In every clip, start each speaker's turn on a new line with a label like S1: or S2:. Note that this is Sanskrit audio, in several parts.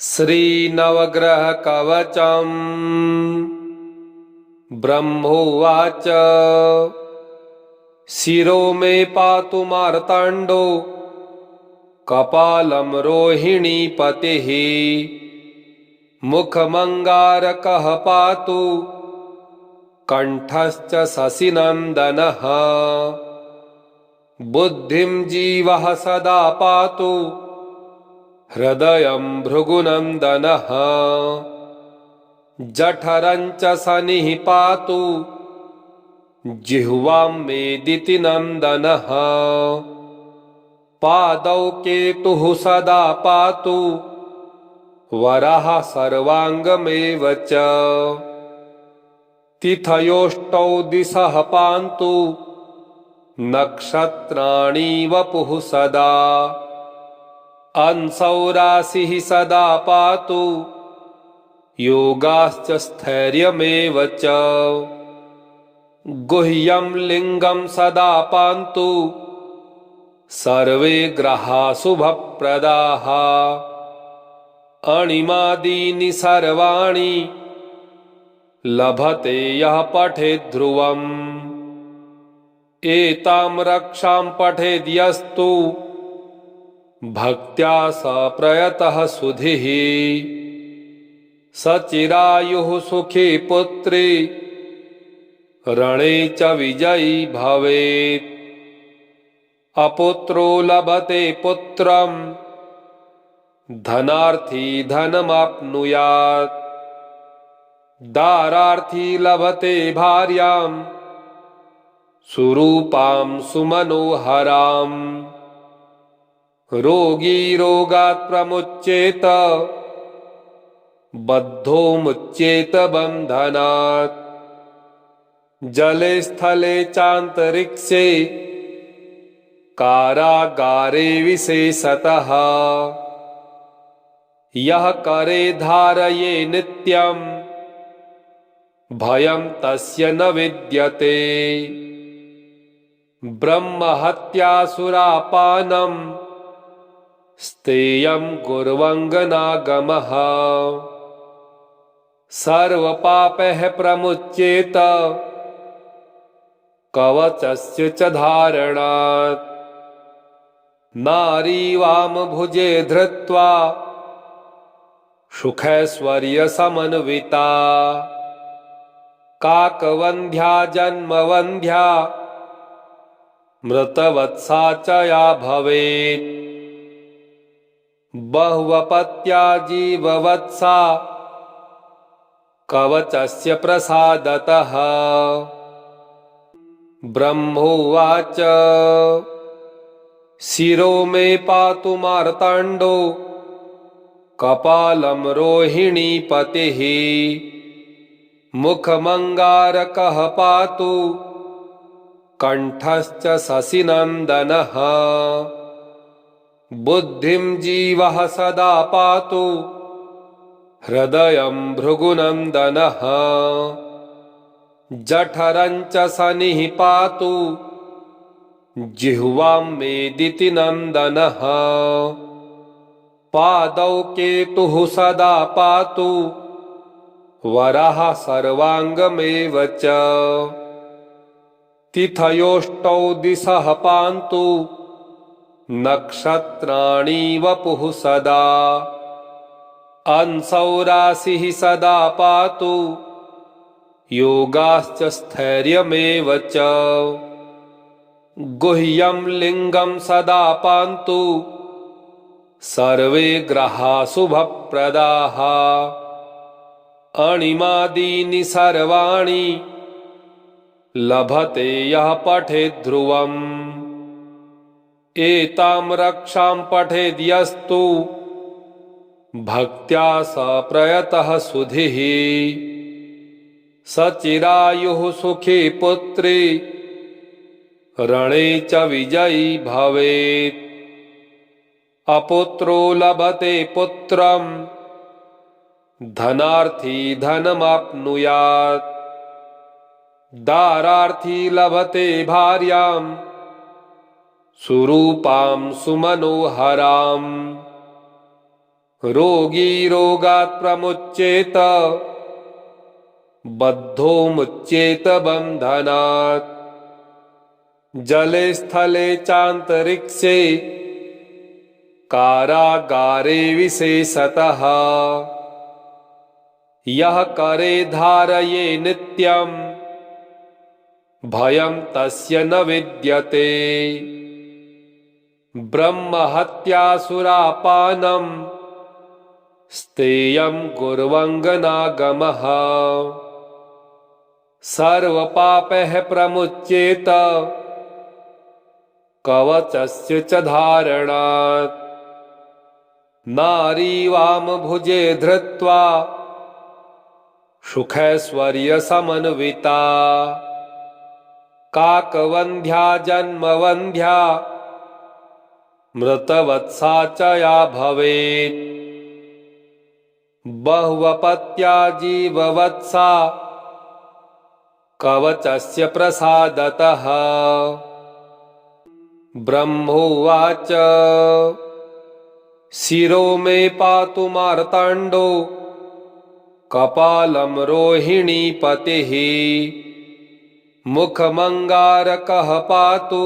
S1: श्रीनवग्रहकवचम् ब्रह्मोवाच शिरो मे पातु मार्ताण्डो कपालं रोहिणीपतिः मुखमङ्गारकः पातु कण्ठश्च शशिनन्दनः बुद्धिं जीवः सदा पातु हृदयं भृगुनन्दनः जठरं च शनिः पातु जिह्वां मेदितिनन्दनः पादौ केतुः सदा पातु वरः सर्वाङ्गमेव च तिथयोष्टौ दिशः पान्तु नक्षत्राणि वपुः सदा अंसौ राशिः सदा पातु योगाश्च स्थैर्यमेव च गुह्यं लिङ्गं सदा पान्तु सर्वे ग्रहा शुभप्रदाः अणिमादीनि सर्वाणि लभते यः पठेद् ध्रुवम् एतां रक्षां पठेद् यस्तु भक्त्या स प्रयतः सुधिः स चिरायुः सुखी पुत्री रणे च विजयी भवेत् अपुत्रो लभते पुत्रं धनार्थी धनमाप्नुयात् दारार्थी लभते भार्यां सुरूपां सुमनोहराम् रोगी रोगात् प्रमुच्येत बद्धो मुच्येत बन्धनात् जले स्थले चान्तरिक्षे कारागारे विशेषतः यः करे धारये नित्यं भयं तस्य न विद्यते ब्रह्महत्यासुरापानं स्तेयं गुर्वङ्गनागमः सर्वपापैः प्रमुच्येत कवचस्य च धारणात् नारी वामभुजे धृत्वा सुखैश्वर्यसमन्विता काकवन्ध्या जन्मवन्ध्या मृतवत्सा च या भवेत् बहुवपत्या जीववत्सा कवचस्य प्रसादतः ब्रह्मोवाच शिरो मे पातु मार्ताण्डो कपालं रोहिणीपतिः मुखमङ्गारकः पातु कण्ठश्च शशिनन्दनः बुद्धिं जीवः सदा पातु हृदयं भृगुनन्दनः जठरं च शनिः पातु जिह्वां मेदितिनन्दनः पादौ केतुः सदा पातु वरः सर्वाङ्गमेव च तिथयोष्टौ दिशः पान्तु नक्षत्राणि वपुः सदा अंसौ राशिः सदा पातु योगाश्च स्थैर्यमेव च गुह्यं लिङ्गं सदा पान्तु सर्वे ग्रहा शुभप्रदाः अणिमादीनि सर्वाणि लभते यः पठेद् ध्रुवम् एतां रक्षां पठेद् यस्तु भक्त्या स प्रयतः सुधिः स चिरायुः सुखी पुत्री रणे च विजयी भवेत् अपुत्रो लभते पुत्रं धनार्थी धनमाप्नुयात् दारार्थी लभते भार्यां सुरूपां सुमनोहराम् रोगी रोगात् प्रमुच्येत बद्धो मुच्येत बन्धनात् जले स्थले चान्तरिक्षे कारागारे विशेषतः यः करे धारये नित्यं भयं तस्य न विद्यते ब्रह्महत्यासुरापानं स्तेयं गुर्वङ्गनागमः सर्वपापैः प्रमुच्येत कवचस्य च धारणात् नारीवामभुजे धृत्वा सुखैश्वर्यसमन्विता काकवन्ध्या जन्मवन्ध्या मृतवत्सा च या भवेत् बहुवपत्या जीववत्सा कवचस्य प्रसादतः ब्रह्मोवाच शिरो मे पातु मार्ताण्डो कपालं रोहिणीपतिः मुखमङ्गारकः पातु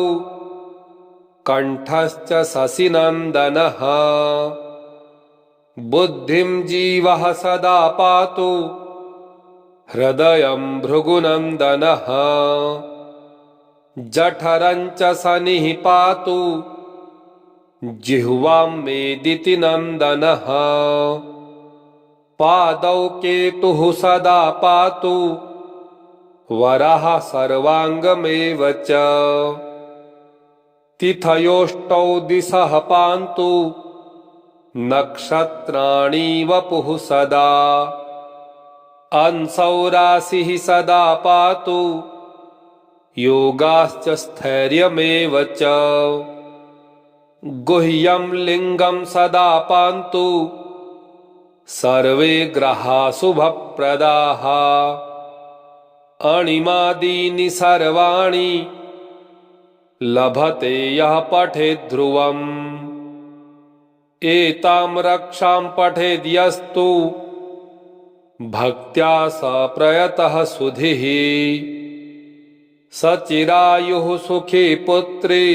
S1: कण्ठश्च शशिनन्दनः बुद्धिं जीवः सदा पातु हृदयं भृगुनन्दनः जठरं च शनिः पातु जिह्वां मेदितिनन्दनः पादौ केतुः सदा पातु वरः सर्वाङ्गमेव च तिथयोष्टौ दिशः पान्तु नक्षत्राणि वपुः सदा अंसौ राशिः सदा पातु योगाश्च स्थैर्यमेव च गुह्यं लिङ्गं सदा पान्तु सर्वे ग्रहा शुभप्रदाः अणिमादीनि सर्वाणि लभते यः पठेत् ध्रुवम् एतां रक्षां पठेद् यस्तु भक्त्या स प्रयतः सुधिः स चिरायुः सुखी पुत्री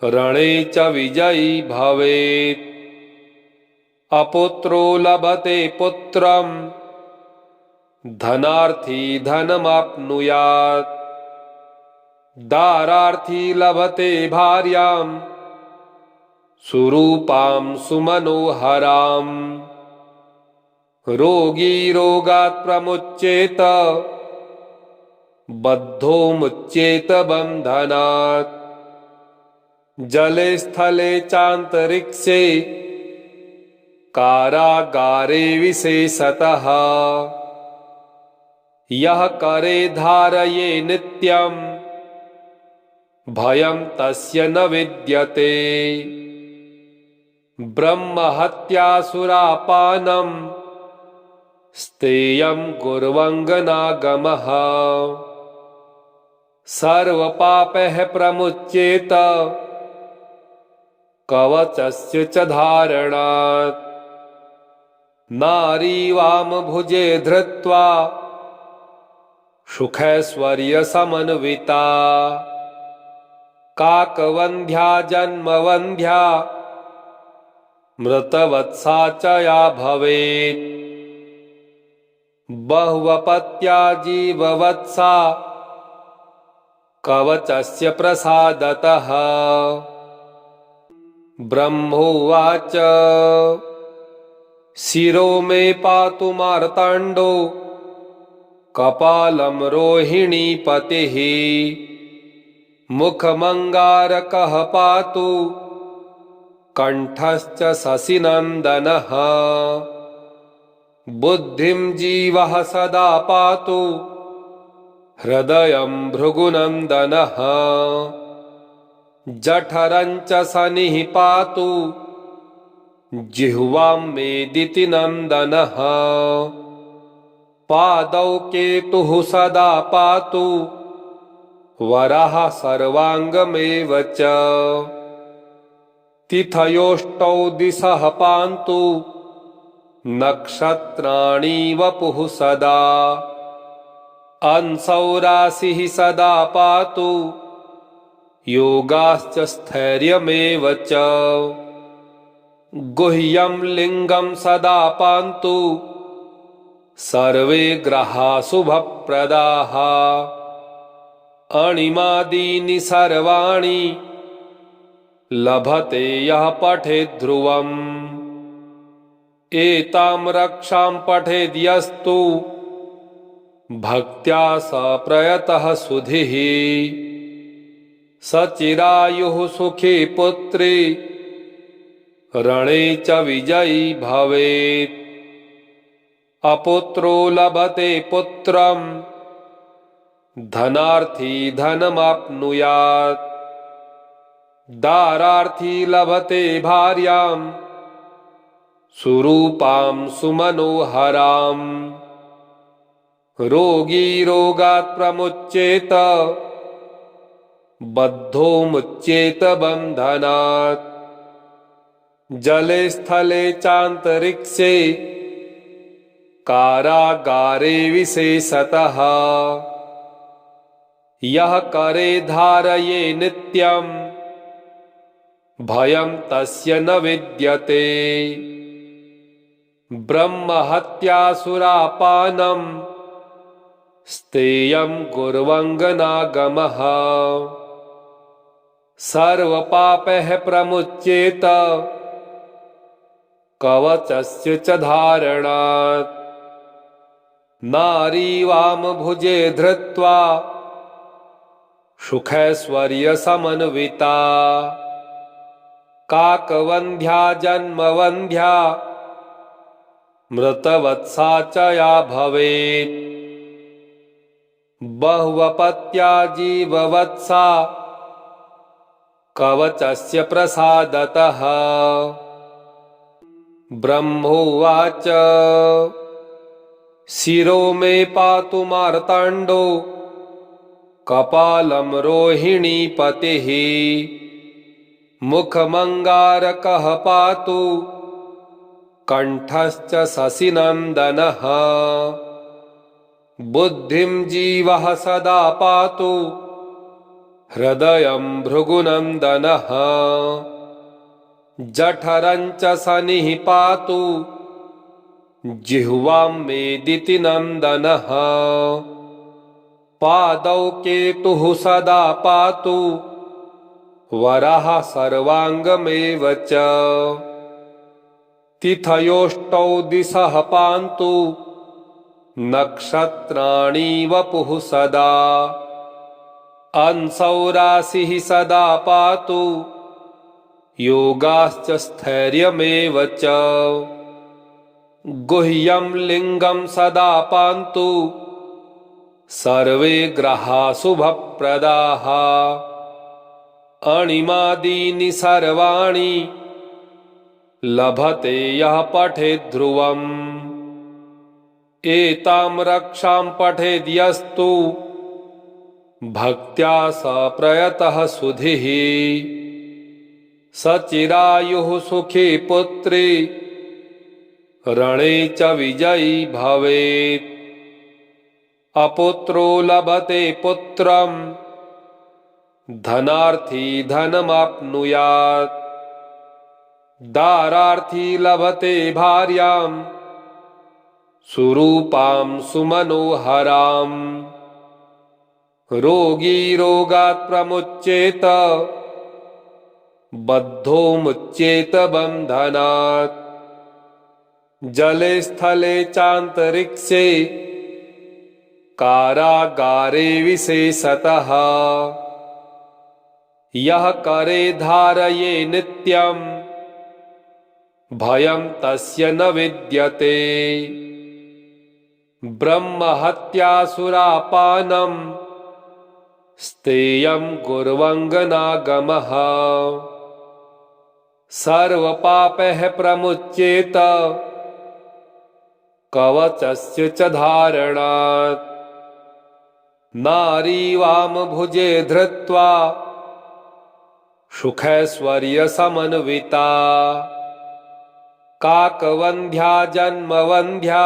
S1: रणे च विजयी भवेत् अपुत्रो लभते पुत्रं धनार्थी धनमाप्नुयात् दारार्थी लभते भार्यां सुरूपां सुमनोहरां रोगी रोगात् प्रमुच्येत बद्धो मुच्येत बन्धनात् जले स्थले चान्तरिक्षे कारागारे विशेषतः यः करे धारये नित्यं भयं तस्य न विद्यते ब्रह्महत्यासुरापानं स्तेयं गुर्वङ्गनागमः सर्वपापैः प्रमुच्येत कवचस्य च धारणात् नारीवामभुजे धृत्वा सुखैश्वर्यसमन्विता काकवन्ध्या जन्मवन्ध्या मृतवत्सा च या भवेत् बहुवपत्या जीववत्सा कवचस्य प्रसादतः ब्रह्मोवाच शिरो मे पातु मार्ताण्डो कपालं रोहिणीपतिः मुखमङ्गारकः पातु कण्ठश्च शशिनन्दनः बुद्धिं जीवः सदा पातु हृदयं भृगुनन्दनः जठरं च शनिः पातु जिह्वां मेदितिनन्दनः पादौ केतुः सदा पातु वरः सर्वाङ्गमेव च तिथयोष्टौ दिशः पान्तु नक्षत्राणि वपुः सदा अंसौ राशिः सदा पातु योगाश्च स्थैर्यमेव च गुह्यं लिङ्गं सदा पान्तु सर्वे ग्रहा शुभप्रदाः अणिमादीनि सर्वाणि लभते यः पठेद् ध्रुवम् एतां रक्षां पठेद्यस्तु भक्त्या स प्रयतः सुधिः सचिरायुः सुखी पुत्री रणे च विजयी भवेत् अपुत्रो लभते पुत्रं धनार्थी धनमाप्नुयात् दारार्थी लभते भार्यां सुरूपां सुमनोहराम् रोगी रोगात् प्रमुच्येत बद्धो मुच्येत बन्धनात् जले स्थले चान्तरिक्षे कारागारे विशेषतः यः करे धारये नित्यं भयं तस्य न विद्यते ब्रह्महत्यासुरापानं स्तेयं कुर्वङ्गनागमः सर्वपापैः प्रमुच्येत कवचस्य च धारणात् नारी वामभुजे धृत्वा सुखैश्वर्यसमन्विता काकवन्ध्या जन्मवन्ध्या मृतवत्सा च या भवेत् बहुवपत्या जीववत्सा कवचस्य प्रसादतः ब्रह्मोवाच शिरो मे पातु मार्ताण्डो कपालं रोहिणीपतिः मुखमङ्गारकः पातु कण्ठश्च शशिनन्दनः बुद्धिं जीवः सदा पातु हृदयं भृगुनन्दनः जठरं च शनिः पातु जिह्वां मेदितिनन्दनः पादौ केतुः सदा पातु वरः सर्वाङ्गमेव च तिथयोष्टौ दिशः पान्तु नक्षत्राणि वपुः सदा अंसौ राशिः सदा पातु योगाश्च स्थैर्यमेव च गुह्यं लिङ्गं सदा पान्तु सर्वे ग्रहा शुभप्रदाः अणिमादीनि सर्वाणि लभते यः पठेद् ध्रुवम् एतां रक्षां पठेद्यस्तु भक्त्या स प्रयतः सुधिः सचिरायुः सुखी पुत्री रणे च विजयी भवेत् अपुत्रो लभते पुत्रं धनार्थी धनमाप्नुयात् दारार्थी लभते भार्यां सुरूपां सुमनोहराम् रोगी रोगात् प्रमुच्येत बद्धो मुच्येत बन्धनात् जले स्थले चान्तरिक्षे कारागारे विशेषतः यः करे धारये नित्यं भयं तस्य न विद्यते ब्रह्महत्यासुरापानं स्तेयं कुर्वङ्गनागमः सर्वपापैः प्रमुच्येत कवचस्य च धारणात् नारी वामभुजे धृत्वा सुखैश्वर्यसमन्विता काकवन्ध्या जन्मवन्ध्या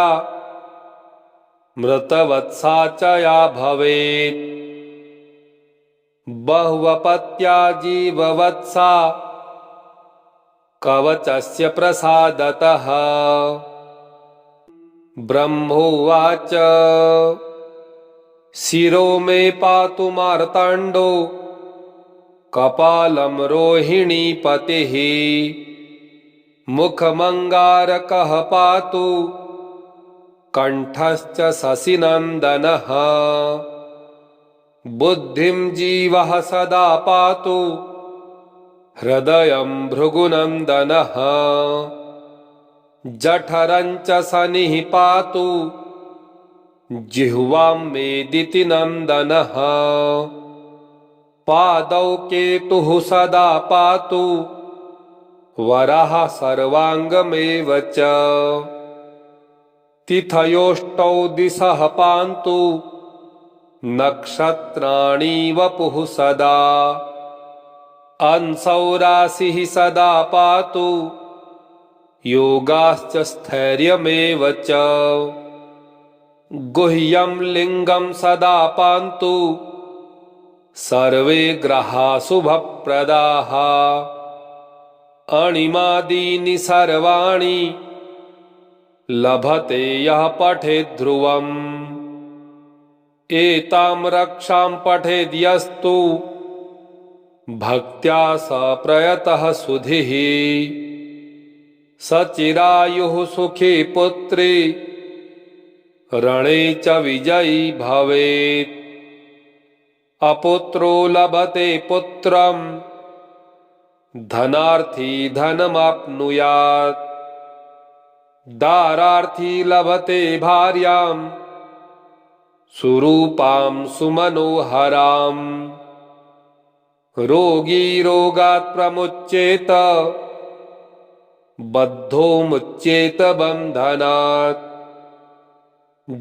S1: मृतवत्सा च या भवेत् बहुवपत्या जीववत्सा कवचस्य प्रसादतः ब्रह्मोवाच शिरो मे पातु मार्ताण्डो कपालं रोहिणीपतिः मुखमङ्गारकः पातु कण्ठश्च शशिनन्दनः बुद्धिं जीवः सदा पातु हृदयं भृगुनन्दनः जठरं च शनिः पातु जिह्वां मेदितिनन्दनः पादौ केतुः सदा पातु वरः सर्वाङ्गमेव च तिथयोष्टौ दिशः पान्तु नक्षत्राणि वपुः सदा अंशौ राशिः सदा पातु योगाश्च स्थैर्यमेव च गुह्यं लिङ्गं सदा पान्तु सर्वे ग्रहा शुभप्रदाः अणिमादीनि सर्वाणि लभते यः पठेद् ध्रुवम् एतां रक्षां पठेद् यस्तु भक्त्या स प्रयतः सुधिः सचिरायुः सुखी पुत्री रणे च विजयी भवेत् अपुत्रो लभते पुत्रं धनार्थी धनमाप्नुयात् दारार्थी लभते भार्यां सुरूपां सुमनोहरां रोगी रोगात् प्रमुच्येत बद्धो मुच्येत बन्धनात्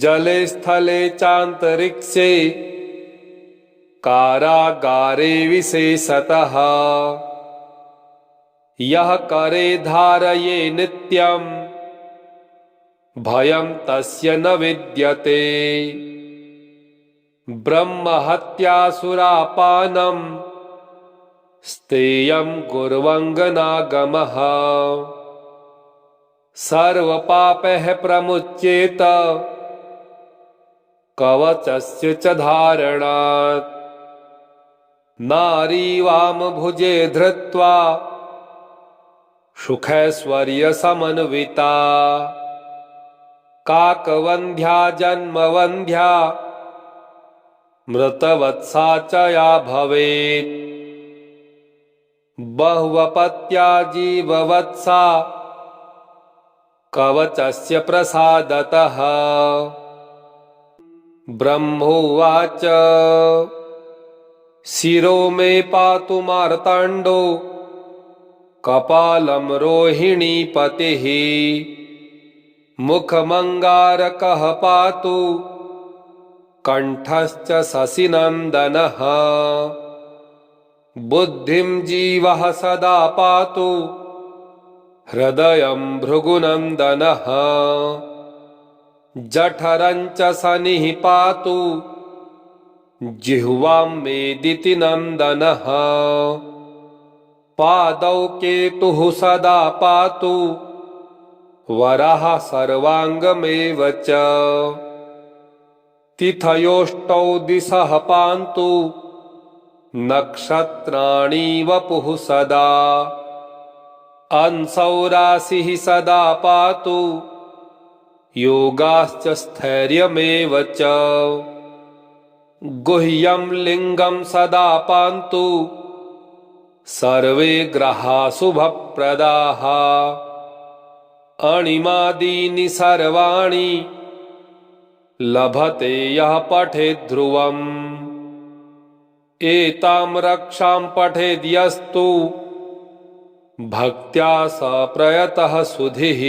S1: जले स्थले चान्तरिक्षे कारागारे विशेषतः यः करे धारये नित्यं भयं तस्य न विद्यते ब्रह्महत्यासुरापानं स्तेयं गुर्वङ्गनागमः सर्वपापैः प्रमुच्येत कवचस्य च धारणात् नारी वामभुजे धृत्वा सुखैश्वर्यसमन्विता काकवन्ध्या जन्मवन्ध्या मृतवत्सा च या भवेत् बहुवपत्या जीववत्सा कवचस्य प्रसादतः ब्रह्मोवाच शिरो मे पातु मार्ताण्डो कपालं रोहिणीपतिः मुखमङ्गारकः पातु कण्ठश्च शशिनन्दनः बुद्धिं जीवः सदा पातु हृदयं भृगुनन्दनः जठरं च शनिः पातु जिह्वां मेदितिनन्दनः पादौ केतुः सदा पातु वरः सर्वाङ्गमेव च तिथयोष्टौ दिशः पान्तु नक्षत्राणि वपुः सदा अंशौ राशिः सदा पातु योगाश्च स्थैर्यमेव च गुह्यं लिङ्गं सदा पान्तु सर्वे ग्रहा शुभप्रदाः अणिमादीनि सर्वाणि लभते यः पठेद् ध्रुवम् एतां रक्षां पठेद् यस्तु भक्त्या स प्रयतः सुधिः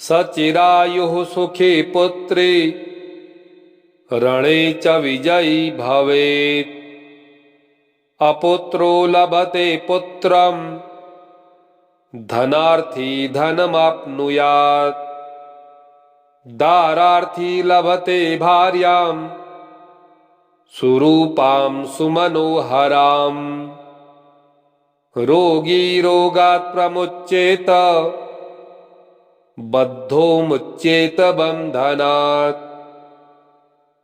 S1: सचिरायुः सुखी पुत्री रणे च विजयी भवेत् अपुत्रो लभते पुत्रं धनार्थी धनमाप्नुयात् दारार्थी लभते भार्यां सुरूपां सुमनोहराम् रोगी रोगात् प्रमुच्येत बद्धो मुच्येत बन्धनात्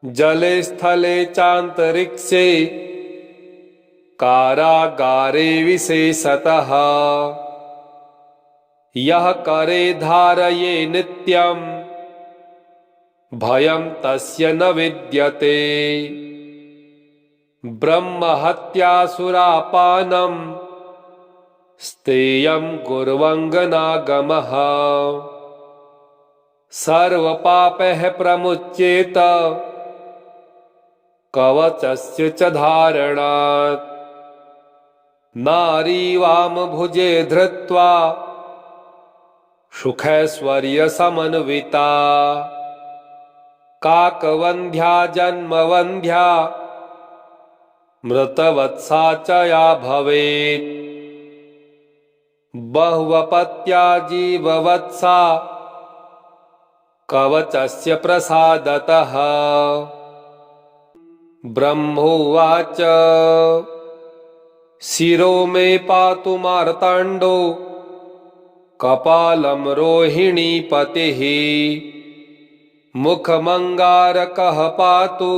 S1: जले स्थले चान्तरिक्षे कारागारे विशेषतः यः करे धारये नित्यं भयं तस्य न विद्यते ब्रह्महत्यासुरापानं स्तेयं गुर्वङ्गनागमः सर्वपापैः प्रमुच्येत कवचस्य च धारणात् नारी वामभुजे धृत्वा सुखैश्वर्यसमन्विता काकवन्ध्या जन्मवन्ध्या मृतवत्सा च या भवेत् बहुवपत्या जीववत्सा कवचस्य प्रसादतः ब्रह्मोवाच शिरो मे पातु मार्ताण्डो कपालं रोहिणीपतिः मुखमङ्गारकः पातु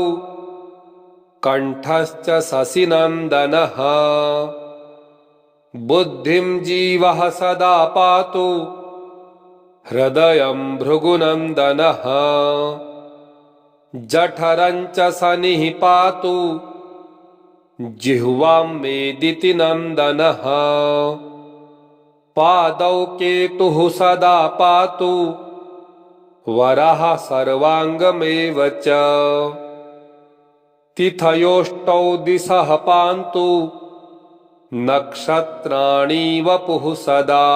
S1: कण्ठश्च शशिनन्दनः बुद्धिं जीवः सदा पातु हृदयं भृगुनन्दनः जठरं च शनिः पातु जिह्वां मेदितिनन्दनः पादौ केतुः सदा पातु वरः सर्वाङ्गमेव च तिथयोष्टौ दिशः पान्तु नक्षत्राणि वपुः सदा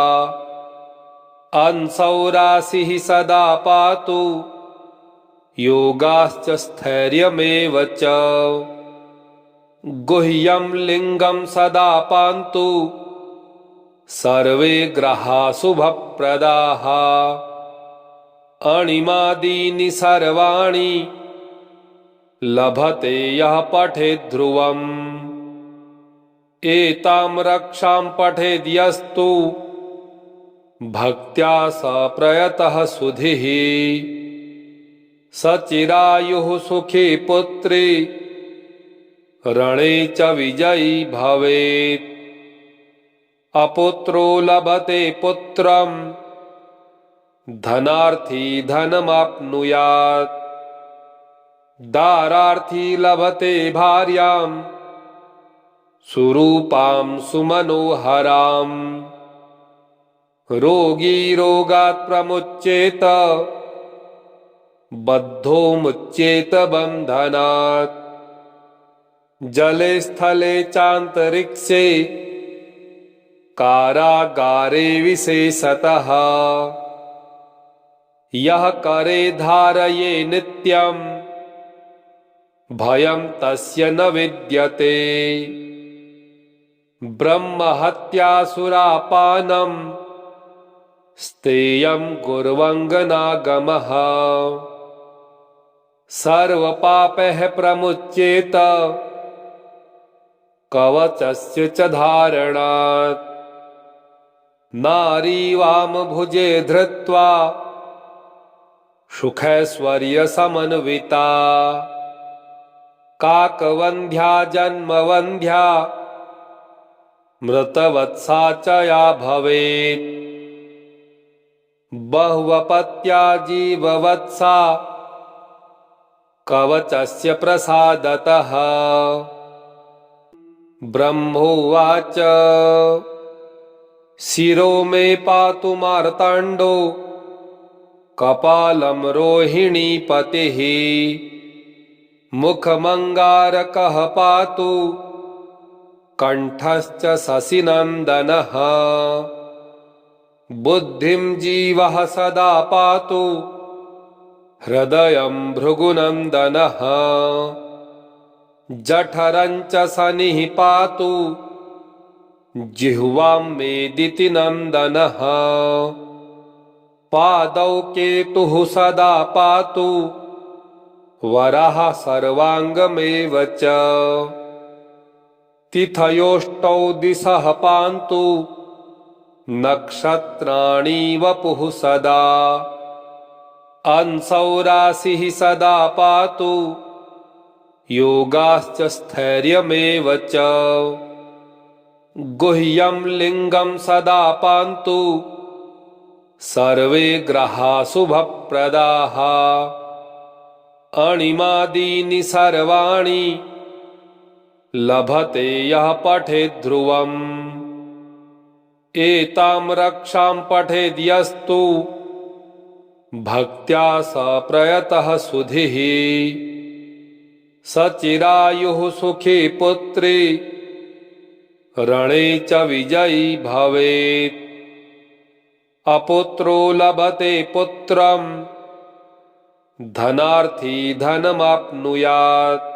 S1: अंसौ राशिः सदा पातु योगाश्च स्थैर्यमेव च गुह्यं लिङ्गं सदा पान्तु सर्वे ग्रहा शुभप्रदाः अणिमादीनि सर्वाणि लभते यः पठेत् ध्रुवम् एतां रक्षां पठेद्यस्तु भक्त्या स प्रयतः सुधिः स चिरायुः सुखी पुत्री रणे च विजयी भवेत् अपुत्रो लभते पुत्रं धनार्थी धनमाप्नुयात् दारार्थी लभते भार्यां सुरूपां सुमनोहराम् रोगी रोगात् प्रमुच्येत बद्धो मुच्येत बन्धनात् जले स्थले चान्तरिक्षे कारागारे विशेषतः यः करे धारये नित्यं भयं तस्य न विद्यते ब्रह्महत्यासुरापानं स्तेयं गुर्वङ्गनागमः सर्वपापैः प्रमुच्येत कवचस्य च धारणात् नारी वामभुजे धृत्वा सुखैश्वर्यसमन्विता काकवन्ध्या जन्मवन्ध्या मृतवत्सा च या भवेत् बहुवपत्या जीववत्सा कवचस्य प्रसादतः ब्रह्मोवाच शिरो मे पातु मार्ताण्डो कपालं रोहिणीपतिः मुखमङ्गारकः पातु कण्ठश्च शशिनन्दनः बुद्धिं जीवः सदा पातु हृदयं भृगुनन्दनः जठरञ्च शनिः पातु जिह्वां मेदिति नन्दनः पादौ केतुः सदा पातु वरः सर्वाङ्गमेव च तिथयोष्टौ दिशः पान्तु नक्षत्राणि वपुः सदा अंसौ राशिः सदा पातु योगाश्च स्थैर्यमेव च गुह्यं लिङ्गं सदा पान्तु सर्वे ग्रहा शुभप्रदाः अणिमादीनि सर्वाणि लभते यः पठेद् ध्रुवम् एतां रक्षां पठेद्यस्तु भक्त्या स प्रयतः सुधिः सचिरायुः सुखी पुत्री रणे च विजयी भवेत् अपुत्रो लभते पुत्रं धनार्थी धनमाप्नुयात्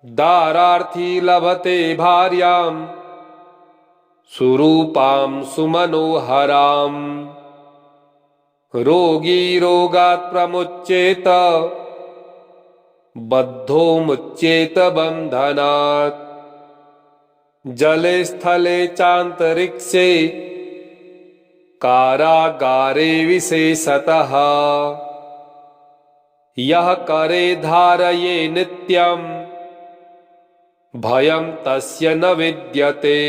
S1: दारार्थी लभते भार्यां सुरूपां सुमनोहराम् रोगी रोगात् प्रमुच्येत बद्धो मुच्येत बन्धनात् जले स्थले चान्तरिक्षे कारागारे विशेषतः यः करे धारये नित्यं भयं तस्य न विद्यते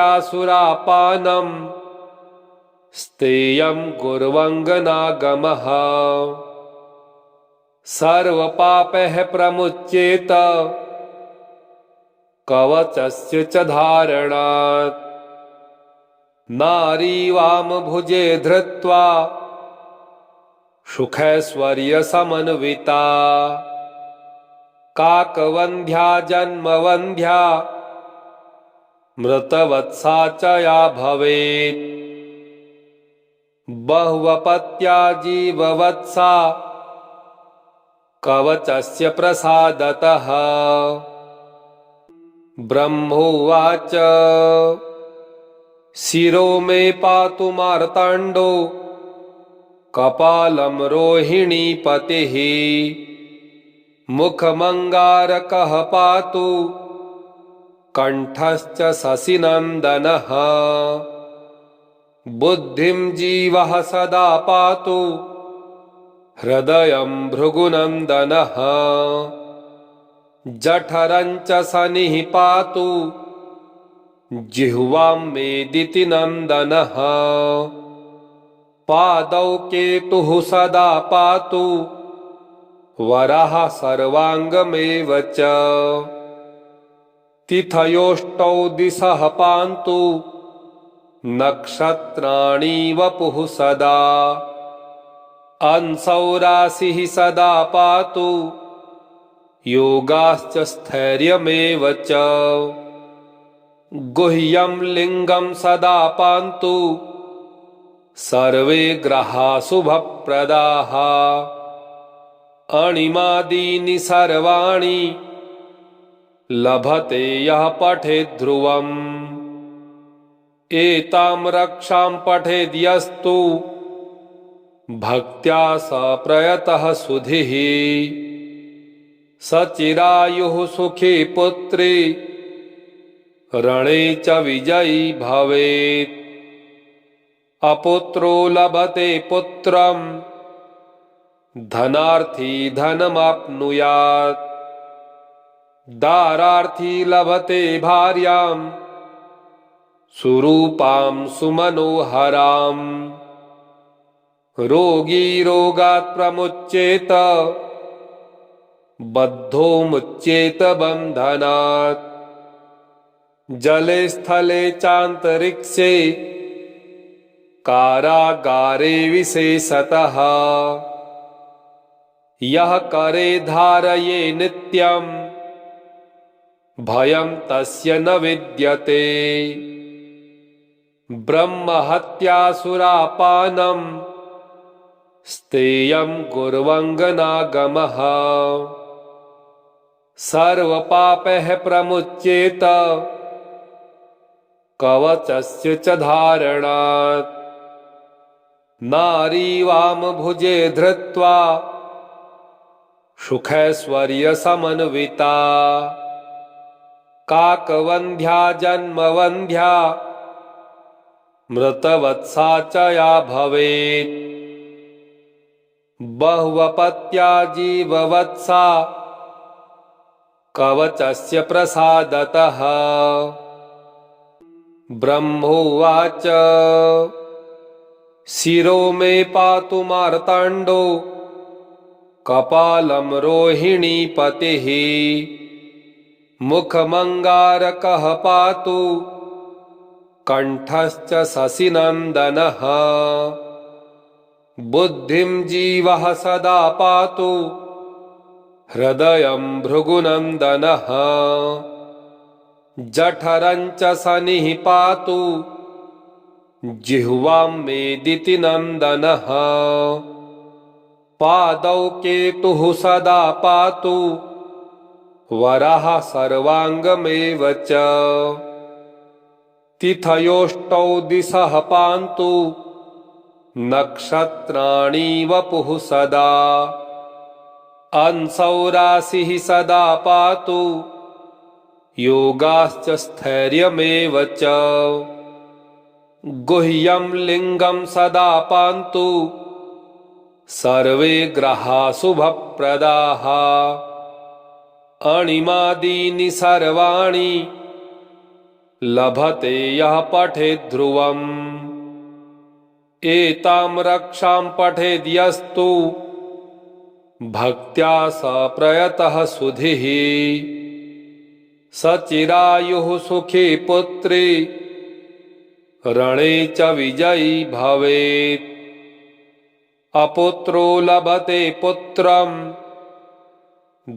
S1: ब्रह्महत्यासुरापानं स्तेयं कुर्वङ्गनागमः सर्वपापैः प्रमुच्येत कवचस्य च धारणात् नारी वामभुजे धृत्वा सुखैश्वर्यसमन्विता काकवन्ध्या जन्मवन्ध्या मृतवत्सा च या भवेत् बहुवपत्या जीववत्सा कवचस्य प्रसादतः ब्रह्मोवाच शिरो मे पातु मार्ताण्डो कपालं रोहिणीपतिः मुखमङ्गारकः पातु कण्ठश्च शशिनन्दनः बुद्धिं जीवः सदा पातु हृदयं भृगुनन्दनः जठरञ्च शनिः पातु जिह्वां मेदिति नन्दनः पादौ केतुः सदा पातु वरः सर्वाङ्गमेव च तिथयोष्टौ दिशः पान्तु नक्षत्राणि वपुः सदा अंसौ राशिः सदा पातु योगाश्च स्थैर्यमेव च गुह्यं लिङ्गं सदा पान्तु सर्वे ग्रहा शुभप्रदाः अणिमादीनि सर्वाणि लभते यः पठेद् ध्रुवम् एतां रक्षां पठेद्यस्तु भक्त्या स प्रयतः सुधिः सचिरायुः सुखी पुत्री रणे च विजयी भवेत् अपुत्रो लभते पुत्रं धनार्थी धनमाप्नुयात् दारार्थी लभते भार्यां सुरूपां सुमनोहराम् रोगी रोगात् प्रमुच्येत बद्धो मुच्येत बन्धनात् जले स्थले चान्तरिक्षे कारागारे विशेषतः यः करे धारये नित्यं भयं तस्य न विद्यते ब्रह्महत्यासुरापानं स्तेयं गुर्वङ्गनागमः सर्वपापैः प्रमुच्येत कवचस्य च धारणात् नारी वामभुजे धृत्वा सुखैश्वर्यसमन्विता काकवन्ध्या जन्मवन्ध्या मृतवत्सा च या भवेत् बहुवपत्या जीववत्सा कवचस्य प्रसादतः ब्रह्मोवाच शिरो मे पातु मार्ताण्डो कपालं रोहिणीपतिः मुखमङ्गारकः पातु कण्ठश्च शशिनन्दनः बुद्धिं जीवः सदा पातु हृदयं भृगुनन्दनः जठरं च शनिः पातु जिह्वां मेदितिनन्दनः पादौ केतुः सदा पातु वरः सर्वाङ्गमेव च तिथयोष्टौ दिशः पान्तु नक्षत्राणि वपुः सदा अंशौ राशिः सदा पातु योगाश्च स्थैर्यमेव च गुह्यं लिङ्गं सदा पान्तु सर्वे ग्रहा शुभप्रदाः अणिमादीनि सर्वाणि लभते यः पठेद् ध्रुवम् एतां रक्षां पठेद् यस्तु भक्त्या स प्रयतः सुधिः स चिरायुः सुखी पुत्री रणे च विजयी भवेत् अपुत्रो लभते पुत्रं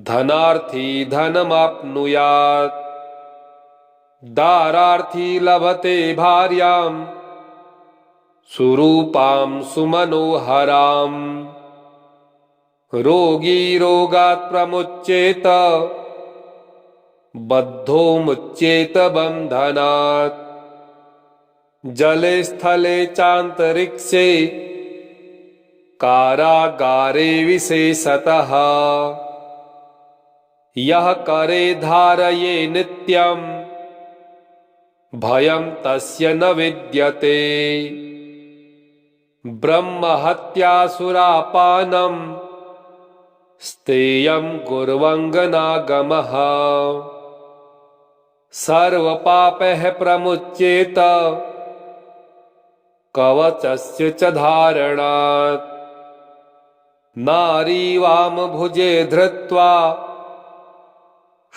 S1: धनार्थी धनमाप्नुयात् दारार्थी लभते भार्यां सुरूपां सुमनोहरां रोगी रोगात् प्रमुच्येत बद्धो मुच्येत बन्धनात् जले स्थले चान्तरिक्षे कारागारे विशेषतः यः करे धारये नित्यं भयं तस्य न विद्यते ब्रह्महत्यासुरापानं स्तेयं गुर्वङ्गनागमः सर्वपापैः प्रमुच्येत कवचस्य च धारणात् नारी वामभुजे धृत्वा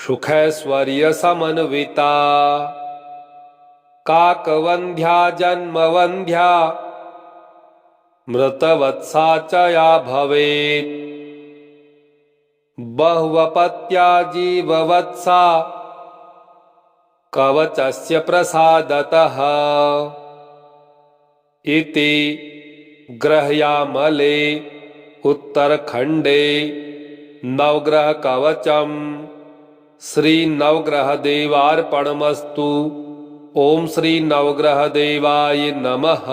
S1: सुखैश्वर्यसमन्विता काकवन्ध्या जन्मवन्ध्या मृतवत्सा च या भवेत् बहुवपत्या जीववत्सा कवचस्य प्रसादतः इति ग्रह्यामले उत्तरखण्डे नवग्रहकवचं श्रीनवग्रहदेवार्पणमस्तु। ओं श्री नवग्रहदेवाय नमः।